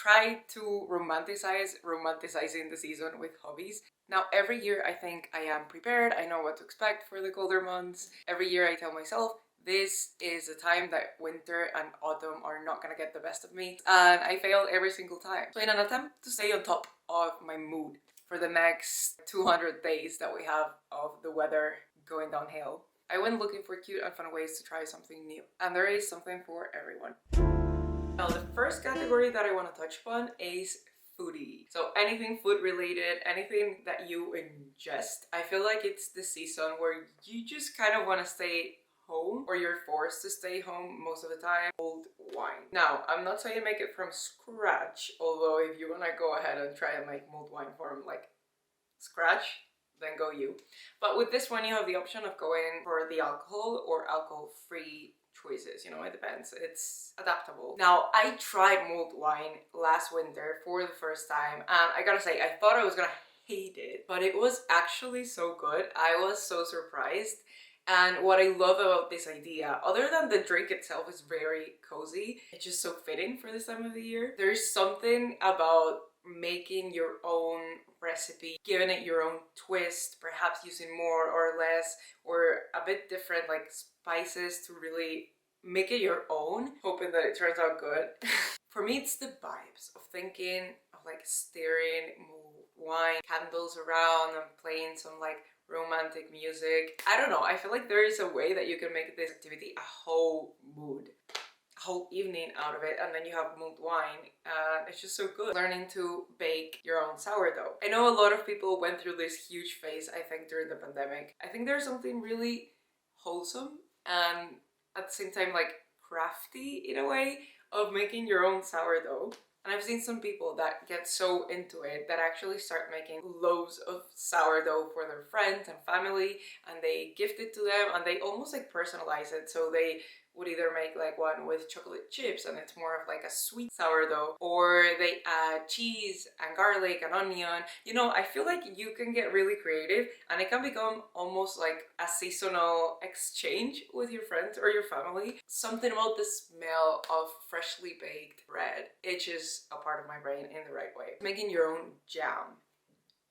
tried to romanticizing the season with hobbies. Now every year I think I am prepared, I know what to expect for the colder months. Every year I tell myself this is a time that winter and autumn are not gonna get the best of me, and I fail every single time. So in an attempt to stay on top of my mood for the next 200 days that we have of the weather going downhill, I went looking for cute and fun ways to try something new, and there is something for everyone. Now the first category that I want to touch upon is foodie. So anything food related, anything that you ingest. I feel like it's the season where you just kind of want to stay home, or you're forced to stay home most of the time. Mulled wine. Now I'm not saying make it from scratch, although if you want to go ahead and try and make mulled wine from like scratch, then go you. But with this one you have the option of going for the alcohol or alcohol-free choices, you know, it depends, it's adaptable. Now I tried mulled wine last winter for the first time, and I gotta say I thought I was gonna hate it, but it was actually so good. I was so surprised. And what I love about this idea, other than the drink itself is very cozy, it's just so fitting for this time of the year. There's something about making your own recipe, giving it your own twist, perhaps using more or less or a bit different like spices to really make it your own, hoping that it turns out good. For me it's the vibes of thinking of like stirring mulled wine, candles around, and playing some like romantic music. I don't know, I feel like there is a way that you can make this activity a whole mood, a whole evening out of it, and then you have mulled wine, and it's just so good. Learning to bake your own sourdough. I know a lot of people went through this huge phase, I think, during the pandemic. I think there's something really wholesome and at the same time like crafty in a way of making your own sourdough. And I've seen some people that get so into it that actually start making loaves of sourdough for their friends and family, and they gift it to them, and they almost like personalize it. So they would either make like one with chocolate chips and it's more of like a sweet sourdough, or they add cheese and garlic and onion. You know, I feel like you can get really creative and it can become almost like a seasonal exchange with your friends or your family. Something about the smell of freshly baked bread itches a part of my brain in the right way. Making your own jam.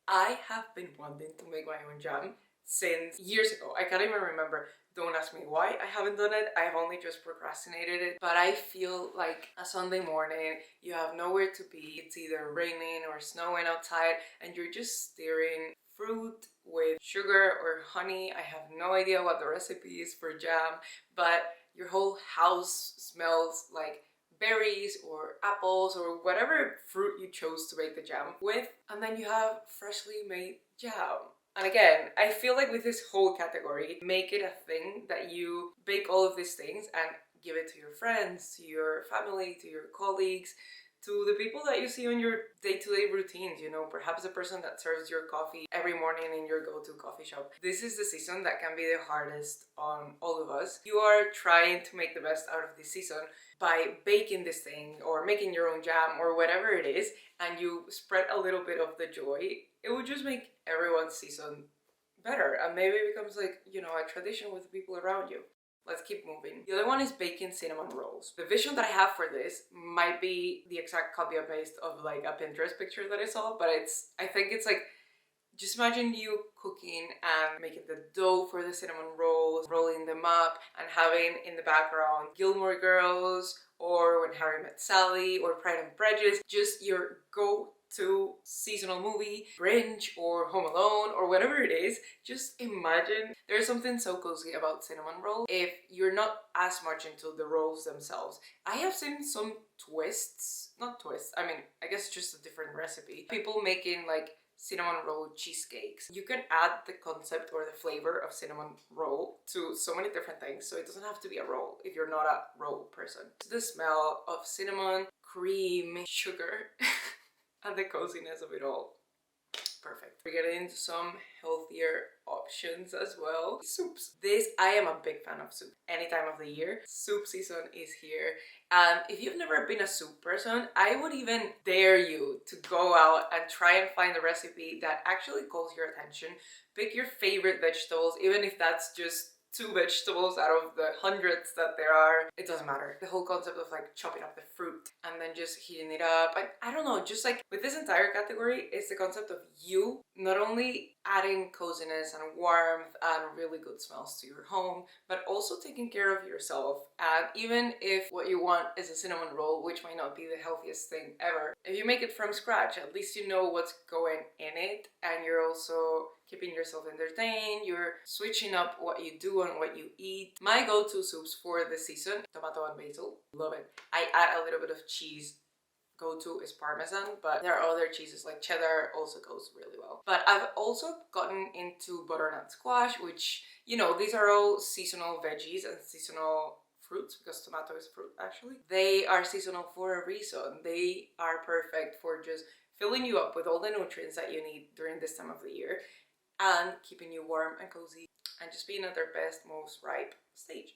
I have been wanting to make my own jam since years ago. I can't even remember. Don't ask me why I haven't done it. I have only just procrastinated it. But I feel like a Sunday morning, you have nowhere to be. It's either raining or snowing outside and you're just stirring fruit with sugar or honey. I have no idea what the recipe is for jam, but your whole house smells like berries or apples or whatever fruit you chose to make the jam with, and then you have freshly made jam. And again, I feel like with this whole category, make it a thing that you bake all of these things and give it to your friends, to your family, to your colleagues, to the people that you see on your day-to-day routines, you know, perhaps the person that serves your coffee every morning in your go-to coffee shop. This is the season that can be the hardest on all of us. You are trying to make the best out of this season by baking this thing or making your own jam or whatever it is, and you spread a little bit of the joy. It would just make everyone's season better, and maybe it becomes like, you know, a tradition with the people around you. Let's keep moving. The other one is baking cinnamon rolls. The vision that I have for this might be the exact copy and paste of like a Pinterest picture that I saw, but I think it's like, just imagine you cooking and making the dough for the cinnamon rolls, rolling them up, and having in the background Gilmore Girls, or When Harry Met Sally, or Pride and Prejudice, just your go-to seasonal movie, Grinch or Home Alone or whatever it is. Just imagine. There's something so cozy about cinnamon rolls if you're not as much into the rolls themselves. I have seen some twists, not twists, I mean, I guess just a different recipe. People making like cinnamon roll cheesecakes. You can add the concept or the flavor of cinnamon roll to so many different things, so it doesn't have to be a roll if you're not a roll person. The smell of cinnamon, cream, sugar, and the coziness of it all. Perfect. We're getting into some healthier options as well. Soups. I am a big fan of soup. Any time of the year, soup season is here. And if you've never been a soup person, I would even dare you to go out and try and find a recipe that actually calls your attention. Pick your favorite vegetables, even if that's just two vegetables out of the hundreds that there are. It doesn't matter. The whole concept of like chopping up the fruit and then just heating it up. I don't know, just like with this entire category, it's the concept of you not only adding coziness and warmth and really good smells to your home, but also taking care of yourself. And even if what you want is a cinnamon roll, which might not be the healthiest thing ever, if you make it from scratch, at least you know what's going in it, and you're also keeping yourself entertained, you're switching up what you do and what you eat. My go-to soups for this season, tomato and basil, love it. I add a little bit of cheese. Go-to is Parmesan, but there are other cheeses like cheddar also goes really well. But I've also gotten into butternut squash, which, you know, these are all seasonal veggies and seasonal fruits, because tomato is fruit actually. They are seasonal for a reason. They are perfect for just filling you up with all the nutrients that you need during this time of the year and keeping you warm and cozy and just being at their best, most ripe stage.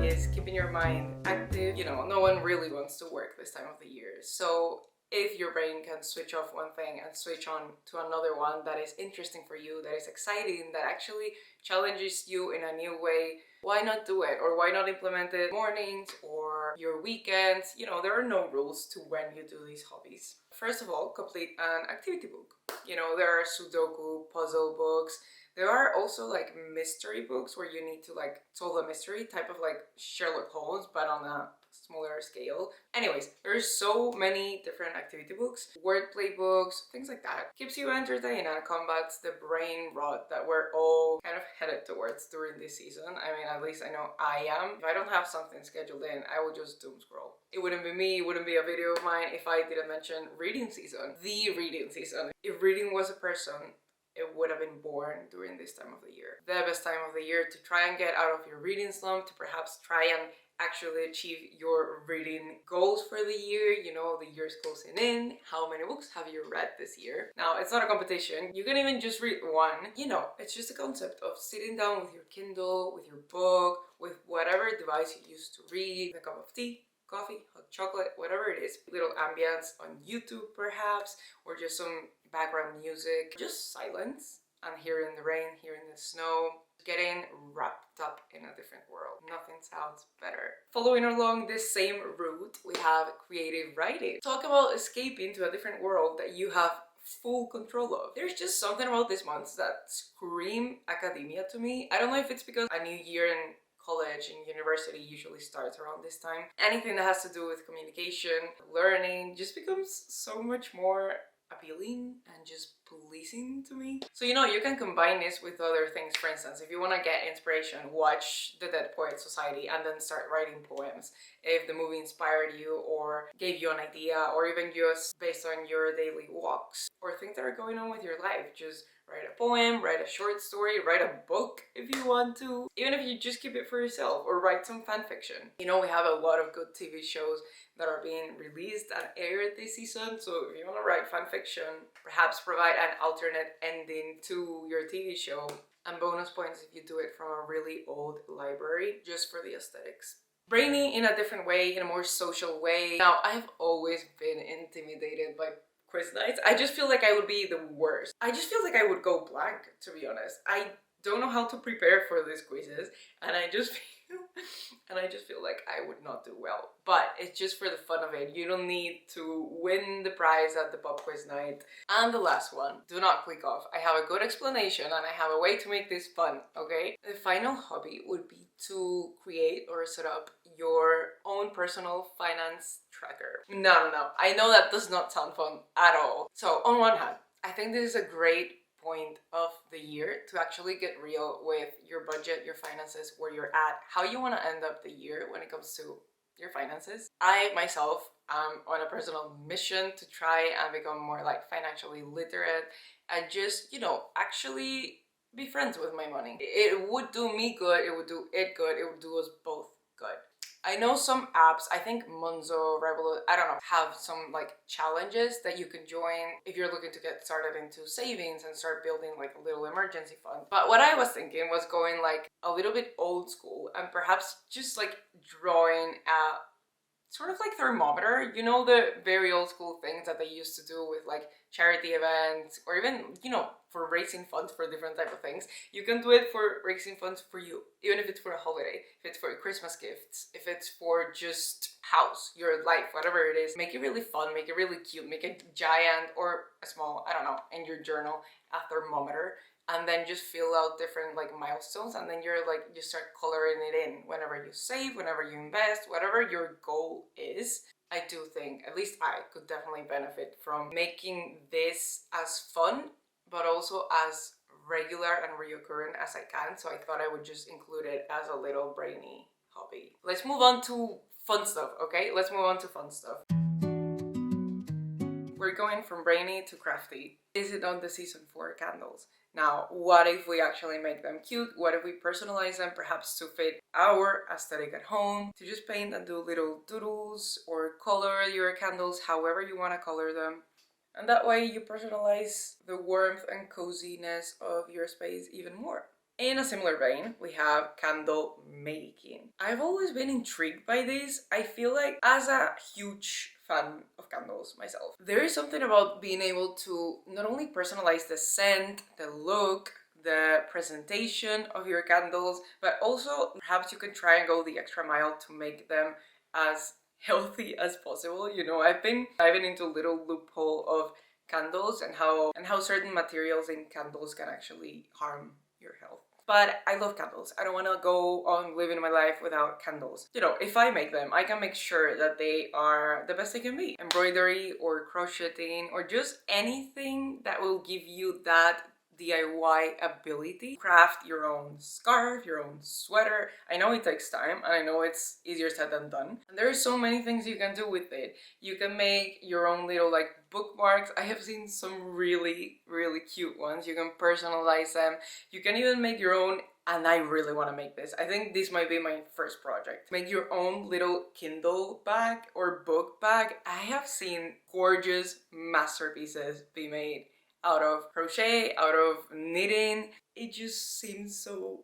Is keeping your mind active. You know, no one really wants to work this time of the year. So if your brain can switch off one thing and switch on to another one that is interesting for you, that is exciting, that actually challenges you in a new way, why not do it? Or why not implement it mornings or your weekends? You know, there are no rules to when you do these hobbies. First of all, complete an activity book. You know, there are Sudoku, puzzle books. There are also like mystery books where you need to like solve a mystery, type of like Sherlock Holmes, but on a smaller scale. Anyways, there's so many different activity books, wordplay books, things like that. Keeps you entertained and combats the brain rot that we're all kind of headed towards during this season. I mean, at least I know I am. If I don't have something scheduled in, I will just doom scroll. It wouldn't be me, it wouldn't be a video of mine if I didn't mention reading season. The reading season. If reading was a person, it would have been born during this time of the year. The best time of the year to try and get out of your reading slump, to perhaps try and actually achieve your reading goals for the year. You know, the year's closing in. How many books have you read this year? Now, it's not a competition. You can even just read one. You know, it's just a concept of sitting down with your Kindle, with your book, with whatever device you use to read, a cup of tea, coffee, hot chocolate, whatever it is, little ambience on YouTube perhaps, or just some background music, just silence and hearing the rain, hearing the snow, getting wrapped up in a different world. Nothing sounds better. Following along this same route, we have creative writing. Talk about escaping to a different world that you have full control of. There's just something about this month that scream academia to me. I don't know if it's because a new year in college and university usually starts around this time. Anything that has to do with communication, learning, just becomes so much more appealing and just pleasing to me. So, you know, you can combine this with other things. For instance, if you want to get inspiration, watch The Dead Poets Society and then start writing poems. If the movie inspired you or gave you an idea, or even just based on your daily walks or things that are going on with your life, just write a poem, write a short story, write a book if you want to, even if you just keep it for yourself, or write some fan fiction. You know, we have a lot of good TV shows that are being released and aired this season, so if you want to write fan fiction, perhaps provide an alternate ending to your TV show, and bonus points if you do it from a really old library, just for the aesthetics. Brainy in a different way, in a more social way. Now, I've always been intimidated by quiz nights. I just feel like I would be the worst. I just feel like I would go blank, to be honest. I don't know how to prepare for these quizzes, and I just feel like I would not do well. But it's just for the fun of it. You don't need to win the prize at the pop quiz night. And the last one, do not click off. I have a good explanation and I have a way to make this fun, okay? The final hobby would be to create or set up your own personal finance tracker. No. I know that does not sound fun at all. So on one hand, I think this is a great point of the year to actually get real with your budget, your finances, where you're at, how you want to end up the year when it comes to your finances. I myself am on a personal mission to try and become more like financially literate and just, you know, actually be friends with my money. It would do me good, it would do it good, it would do us both good. I know some apps, I think Monzo, Revolut, I don't know, have some like challenges that you can join if you're looking to get started into savings and start building like a little emergency fund. But what I was thinking was going like a little bit old school and perhaps just like drawing a sort of like thermometer. You know, the very old school things that they used to do with like charity events, or even, you know, for raising funds for different type of things. You can do it for raising funds for you, even if it's for a holiday, if it's for Christmas gifts, if it's for just house, your life, whatever it is. Make it really fun, make it really cute, make a giant or a small, I don't know, in your journal, a thermometer, and then just fill out different like milestones, and then you're like, you start coloring it in whenever you save, whenever you invest, whatever your goal is. I do think, at least I could definitely benefit from making this as fun, but also as regular and reoccurring as I can. So I thought I would just include it as a little brainy hobby. Let's move on to fun stuff, okay? Let's move on to fun stuff. We're going from brainy to crafty. Is it on the season for candles? Now, what if we actually make them cute? What if we personalize them perhaps to fit our aesthetic at home? To just paint and do little doodles or color your candles however you want to color them. And that way you personalize the warmth and coziness of your space even more. In a similar vein, we have candle making. I've always been intrigued by this. I feel like, as a huge fan of candles myself, there is something about being able to not only personalize the scent, the look, the presentation of your candles, but also perhaps you can try and go the extra mile to make them as healthy as possible. You know, I've been diving into a little loophole of candles and how certain materials in candles can actually harm your health. But I love candles. I don't want to go on living my life without candles. You know, if I make them, I can make sure that they are the best they can be. Embroidery or crocheting or just anything that will give you that DIY ability. Craft your own scarf, your own sweater. I know it takes time and I know it's easier said than done. And there are so many things you can do with it. You can make your own little like bookmarks. I have seen some really cute ones. You can personalize them. You can even make your own, and I really want to make this. I think this might be my first project. Make your own little Kindle bag or book bag. I have seen gorgeous masterpieces be made out of crochet, out of knitting. It just seems so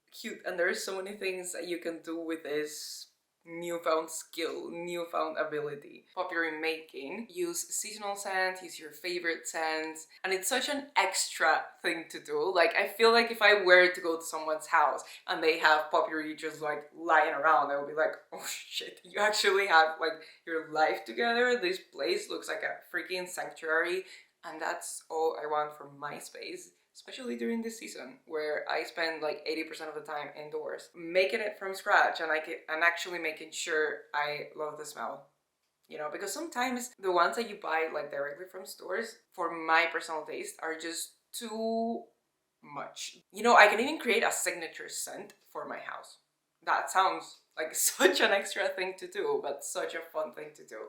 cute, and there's so many things that you can do with this newfound skill, newfound ability. Potpourri making. Use seasonal scents, use your favorite scents, and it's such an extra thing to do. Like, I feel like if I were to go to someone's house and they have potpourri just like lying around, I would be like, oh shit, you actually have like your life together. This place looks like a freaking sanctuary. And that's all I want for my space, especially during this season where I spend like 80% of the time indoors. Making it from scratch and actually making sure I love the smell. You know, because sometimes the ones that you buy like directly from stores, for my personal taste, are just too much. You know, I can even create a signature scent for my house. That sounds like such an extra thing to do, but such a fun thing to do.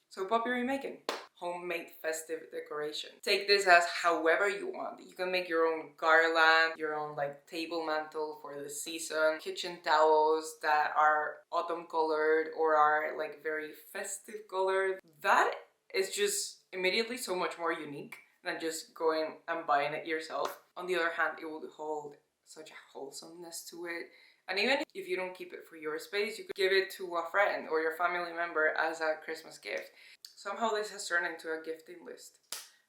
So potpourri making. Homemade festive decoration. Take this as however you want. You can make your own garland, your own like table mantle for the season, kitchen towels that are autumn colored or are like very festive colored. That is just immediately so much more unique than just going and buying it yourself. On the other hand, it will hold such a wholesomeness to it. And even if you don't keep it for your space, you could give it to a friend or your family member as a Christmas gift. Somehow this has turned into a gifting list.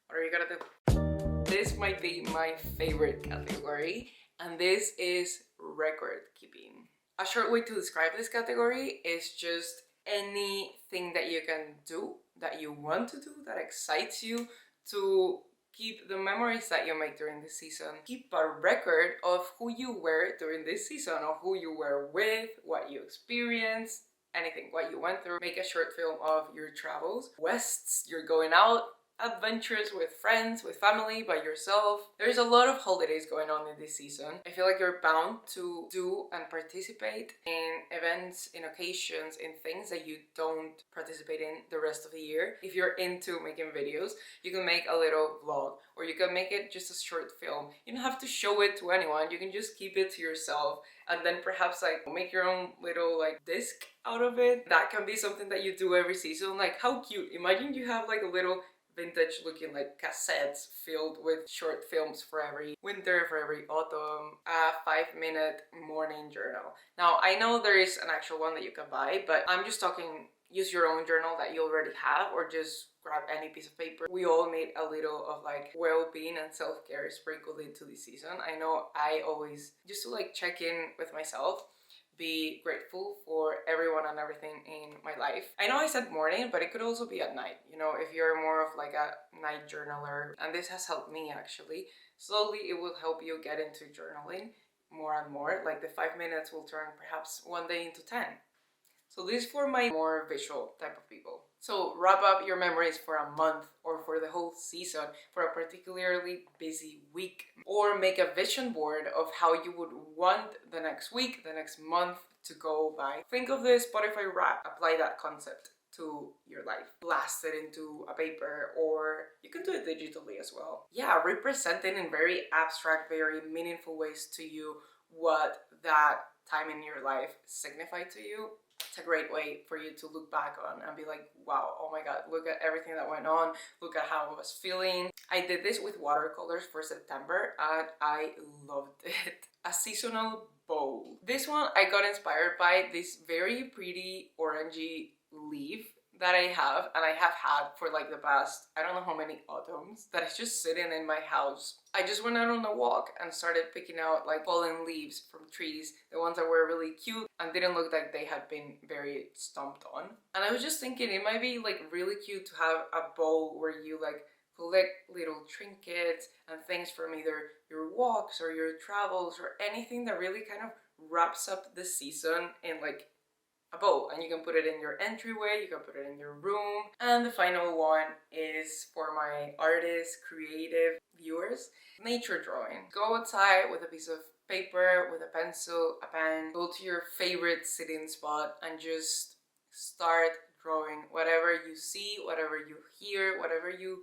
What are you gonna do? This might be my favorite category, and this is record keeping. A short way to describe this category is just anything that you can do, that you want to do, that excites you, to keep the memories that you make during this season. Keep a record of who you were during this season, of who you were with, what you experienced, anything, what you went through. Make a short film of your travels, quests, you're going out, adventures with friends, with family, by yourself. There's a lot of holidays going on in this season. I feel like you're bound to do and participate in events, in occasions, in things that you don't participate in the rest of the year. If you're into making videos, you can make a little vlog, or you can make it just a short film. You don't have to show it to anyone. You can just keep it to yourself, and then perhaps like make your own little like disc out of it. That can be something that you do every season. Like, how cute. Imagine you have like a little vintage looking like cassettes filled with short films for every winter, for every autumn, a 5-minute morning journal. Now I know there is an actual one that you can buy, but I'm just talking use your own journal that you already have, or just grab any piece of paper. We all need a little of like well-being and self-care sprinkled into the season. I know I always just to like check in with myself, be grateful for everyone and everything in my life. I know I said morning, but it could also be at night. You know, if you're more of like a night journaler, and this has helped me actually, slowly it will help you get into journaling more and more. Like the 5 minutes will turn perhaps one day into 10. So this is for my more visual type of people. So wrap up your memories for a month or for the whole season, for a particularly busy week, or make a vision board of how you would want the next week, the next month to go by. Think of the Spotify wrap, apply that concept to your life. Blast it into a paper, or you can do it digitally as well. Yeah, representing in very abstract, very meaningful ways to you what that time in your life signified to you. It's a great way for you to look back on and be like, wow, oh my god, look at everything that went on, look at how I was feeling. I did this with watercolors for September and I loved it. A seasonal bowl. This one I got inspired by this very pretty orangey leaf that I have, and I have had for like the past, I don't know how many autumns, that is just sitting in my house. I just went out on a walk and started picking out like fallen leaves from trees, the ones that were really cute and didn't look like they had been very stomped on. And I was just thinking it might be like really cute to have a bowl where you like collect little trinkets and things from either your walks or your travels or anything that really kind of wraps up the season in like a bowl, and you can put it in your entryway, you can put it in your room. And the final one is for my artist, creative viewers, nature drawing. Go outside with a piece of paper, with a pencil, a pen, go to your favorite sitting spot and just start drawing whatever you see, whatever you hear, whatever you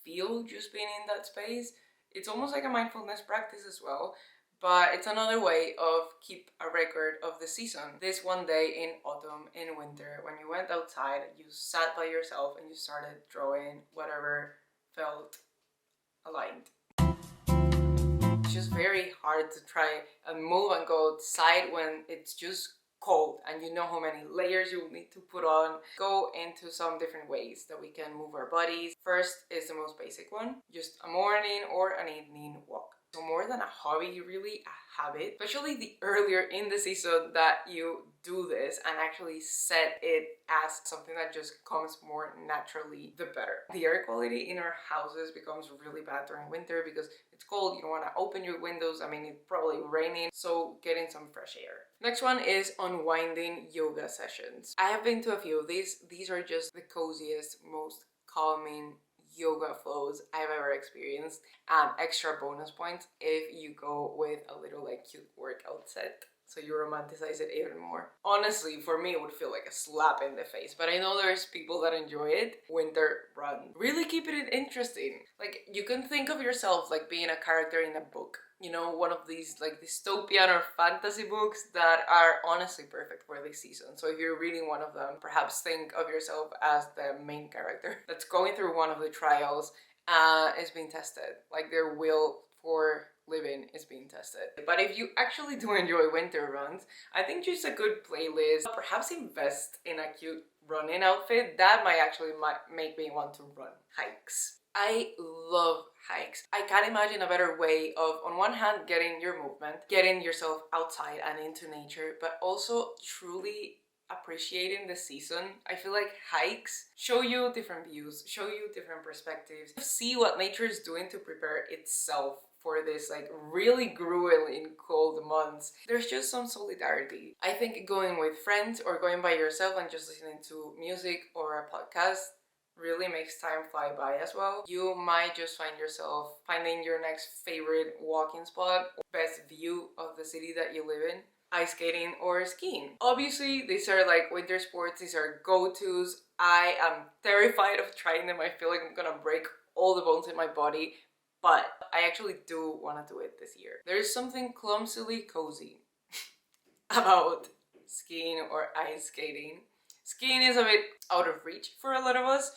feel just being in that space. It's almost like a mindfulness practice as well. But it's another way of keep a record of the season. This one day in autumn, in winter, when you went outside, you sat by yourself and you started drawing whatever felt aligned. It's just very hard to try and move and go outside when it's just cold and you know how many layers you will need to put on. Go into some different ways that we can move our bodies. First is the most basic one, just a morning or an evening walk. So more than a hobby, really a habit, especially the earlier in the season that you do this and actually set it as something that just comes more naturally, the better. The air quality in our houses becomes really bad during winter because it's cold, you don't want to open your windows, I mean it's probably raining, so getting some fresh air. Next one is unwinding yoga sessions. I have been to a few of these. These are just the coziest, most calming yoga flows I've ever experienced, and extra bonus points if you go with a little like cute workout set, so you romanticize it even more. Honestly, for me it would feel like a slap in the face, but I know there's people that enjoy it. Winter run. Really keeping it interesting. Like you can think of yourself like being a character in a book. You know, one of these like dystopian or fantasy books that are honestly perfect for this season. So if you're reading one of them, perhaps think of yourself as the main character that's going through one of the trials is being tested. Like their will for living is being tested. But if you actually do enjoy winter runs, I think just a good playlist, perhaps invest in a cute running outfit, that might actually make me want to run. Hikes. I love hikes. I can't imagine a better way of, on one hand, getting your movement, getting yourself outside and into nature, but also truly appreciating the season. I feel like hikes show you different views, show you different perspectives, see what nature is doing to prepare itself for this like really grueling cold months. There's just some solidarity. I think going with friends or going by yourself and just listening to music or a podcast really makes time fly by as well. You might just find yourself finding your next favorite walking spot, or best view of the city that you live in, ice skating or skiing. Obviously, these are like winter sports, these are go-tos. I am terrified of trying them. I feel like I'm gonna break all the bones in my body, but I actually do want to do it this year. There's something clumsily cozy about skiing or ice skating. Skiing is a bit out of reach for a lot of us,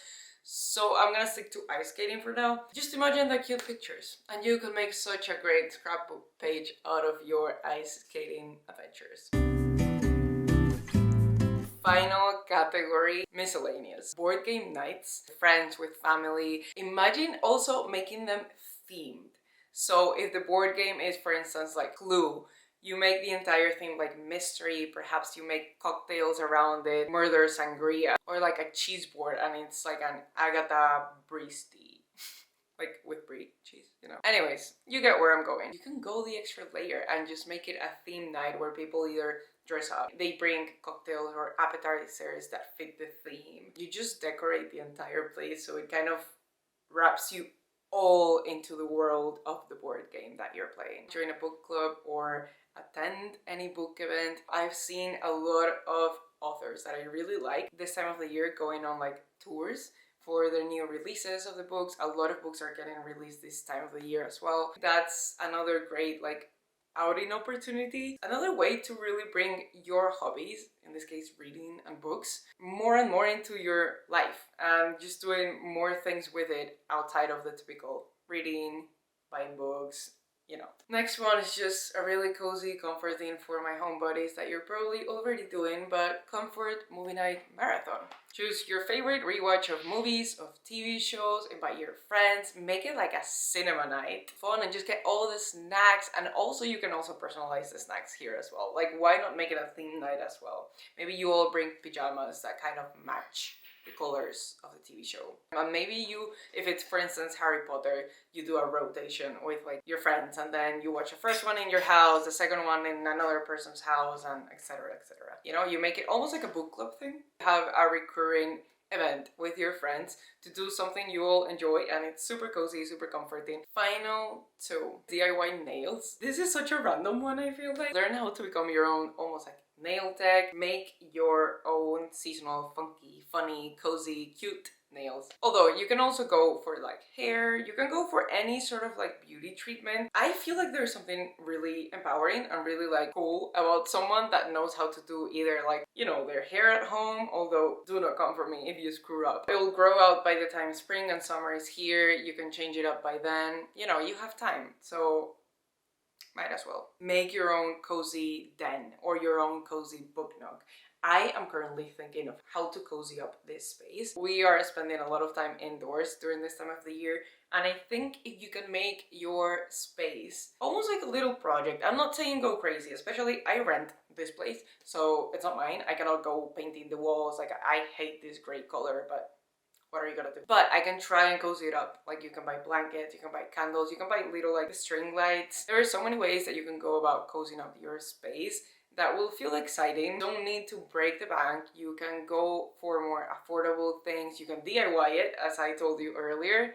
So I'm gonna stick to ice skating for now. Just imagine the cute pictures and you could make such a great scrapbook page out of your ice skating adventures. Final category, miscellaneous. Board game nights, friends with family. Imagine also making them themed. So if the board game is, for instance, like Clue, you make the entire theme like mystery, perhaps you make cocktails around it, murder sangria, or like a cheese board and it's like an Agatha Christie. Like with brie cheese, you know. Anyways, you get where I'm going. You can go the extra layer and just make it a theme night where people either dress up, they bring cocktails or appetizers that fit the theme. You just decorate the entire place so it kind of wraps you all into the world of the board game that you're playing. Join a book club or attend any book event. I've seen a lot of authors that I really like this time of the year going on like tours for their new releases of the books. A lot of books are getting released this time of the year as well. That's another great like outing opportunity. Another way to really bring your hobbies, in this case reading and books, more and more into your life and just doing more things with it outside of the typical reading, buying books, you know. Next one is just a really cozy, comforting for my homebodies that you're probably already doing, but comfort movie night marathon. Choose your favorite rewatch of movies, of TV shows, invite your friends, make it like a cinema night. Fun and just get all the snacks, and also you can also personalize the snacks here as well. Like why not make it a theme night as well? Maybe you all bring pajamas that kind of match the colors of the TV show. And maybe you, if it's for instance Harry Potter, you do a rotation with like your friends and then you watch the first one in your house, the second one in another person's house, and etc, etc. You know, you make it almost like a book club thing. Have a recurring event with your friends to do something you all enjoy and it's super cozy, super comforting. Final two, DIY nails. This is such a random one, I feel like. Learn how to become your own almost like nail tech. Make your own seasonal, funky, funny, cozy, cute nails. Although you can also go for like hair, you can go for any sort of like beauty treatment. I feel like there's something really empowering and really like cool about someone that knows how to do either like, you know, their hair at home, although do not come for me if you screw up. It will grow out by the time spring and summer is here. You can change it up by then. You know, you have time. So might as well. Make your own cozy den or your own cozy book nook. I am currently thinking of how to cozy up this space. We are spending a lot of time indoors during this time of the year, and I think if you can make your space almost like a little project. I'm not saying go crazy, especially I rent this place, so it's not mine. I cannot go painting the walls. Like I hate this gray color, but what are you gonna do? But I can try and cozy it up. Like you can buy blankets, you can buy candles, you can buy little like string lights. There are so many ways that you can go about cozying up your space that will feel exciting. Don't need to break the bank. You can go for more affordable things. You can DIY it, as I told you earlier.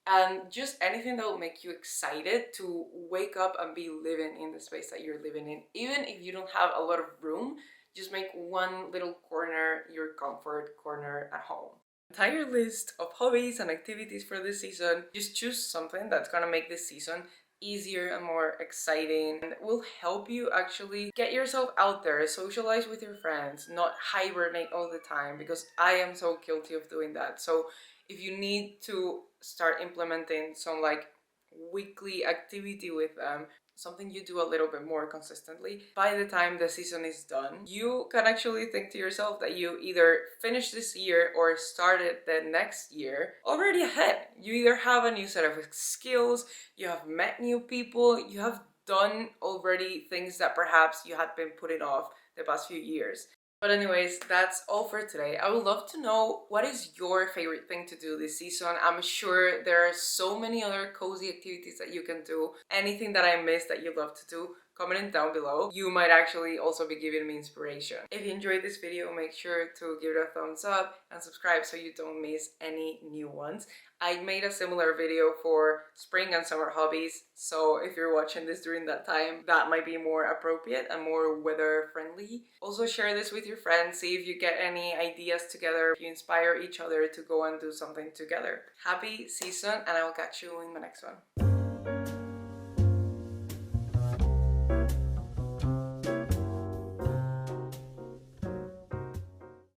And just anything that will make you excited to wake up and be living in the space that you're living in. Even if you don't have a lot of room, just make one little corner your comfort corner at home. Entire list of hobbies and activities for this season. Just choose something that's gonna make this season easier and more exciting and will help you actually get yourself out there, socialize with your friends, not hibernate all the time, because I am so guilty of doing that. So if you need to start implementing some like weekly activity with them, something you do a little bit more consistently, by the time the season is done, you can actually think to yourself that you either finished this year or started the next year already ahead. You either have a new set of skills, you have met new people, you have done already things that perhaps you had been putting off the past few years. But anyways, that's all for today. I would love to know what is your favorite thing to do this season. I'm sure there are so many other cozy activities that you can do. Anything that I missed that you love to do, comment it down below. You might actually also be giving me inspiration. If you enjoyed this video, make sure to give it a thumbs up and subscribe so you don't miss any new ones. I made a similar video for spring and summer hobbies, so if you're watching this during that time, that might be more appropriate and more weather friendly. Also share this with your friends, see if you get any ideas together, if you inspire each other to go and do something together. Happy season, and I will catch you in the next one.